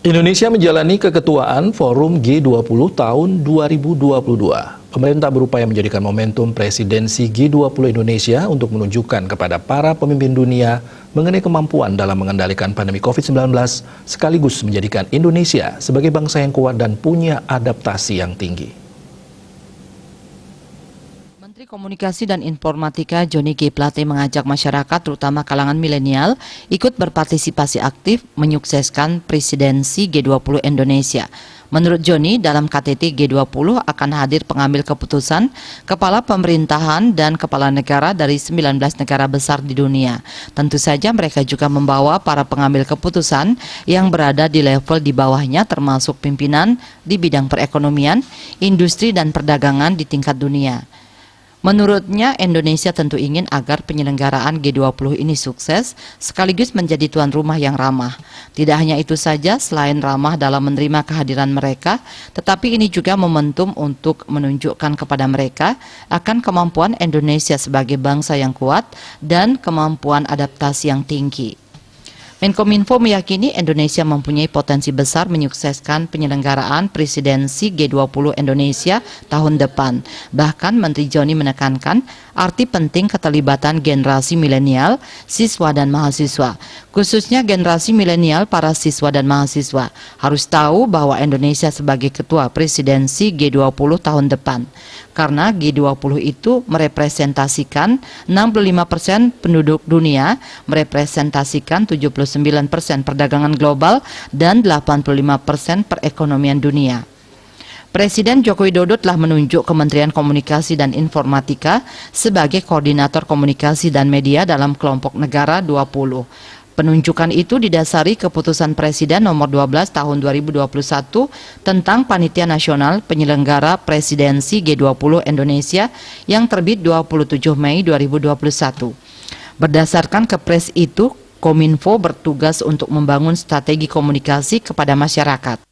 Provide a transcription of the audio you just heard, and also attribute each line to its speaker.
Speaker 1: Indonesia menjalani keketuaan Forum G20 tahun 2022. Pemerintah berupaya menjadikan momentum presidensi G20 Indonesia untuk menunjukkan kepada para pemimpin dunia mengenai kemampuan dalam mengendalikan pandemi COVID-19 sekaligus menjadikan Indonesia sebagai bangsa yang kuat dan punya adaptasi yang tinggi.
Speaker 2: Menteri Komunikasi dan Informatika Johnny G. Plate mengajak masyarakat terutama kalangan milenial ikut berpartisipasi aktif menyukseskan presidensi G20 Indonesia. Menurut Johnny, dalam KTT G20 akan hadir pengambil keputusan, kepala pemerintahan dan kepala negara dari 19 negara besar di dunia. Tentu saja mereka juga membawa para pengambil keputusan yang berada di level di bawahnya termasuk pimpinan di bidang perekonomian, industri dan perdagangan di tingkat dunia. Menurutnya, Indonesia tentu ingin agar penyelenggaraan G20 ini sukses sekaligus menjadi tuan rumah yang ramah. Tidak hanya itu saja, selain ramah dalam menerima kehadiran mereka, tetapi ini juga momentum untuk menunjukkan kepada mereka akan kemampuan Indonesia sebagai bangsa yang kuat dan kemampuan adaptasi yang tinggi. Menkominfo meyakini Indonesia mempunyai potensi besar menyukseskan penyelenggaraan presidensi G20 Indonesia tahun depan. Bahkan Menteri Johnny menekankan arti penting keterlibatan generasi milenial, siswa dan mahasiswa. Khususnya generasi milenial, para siswa dan mahasiswa harus tahu bahwa Indonesia sebagai ketua presidensi G20 tahun depan. Karena G20 itu merepresentasikan 65% penduduk dunia, merepresentasikan 79% perdagangan global dan 85% perekonomian dunia. Presiden Joko Widodo telah menunjuk Kementerian Komunikasi dan Informatika sebagai koordinator komunikasi dan media dalam kelompok negara 20. Penunjukan itu didasari keputusan Presiden nomor 12 tahun 2021 tentang Panitia Nasional Penyelenggara Presidensi G20 Indonesia yang terbit 27 Mei 2021. Berdasarkan Kepres itu, Kominfo bertugas untuk membangun strategi komunikasi kepada masyarakat.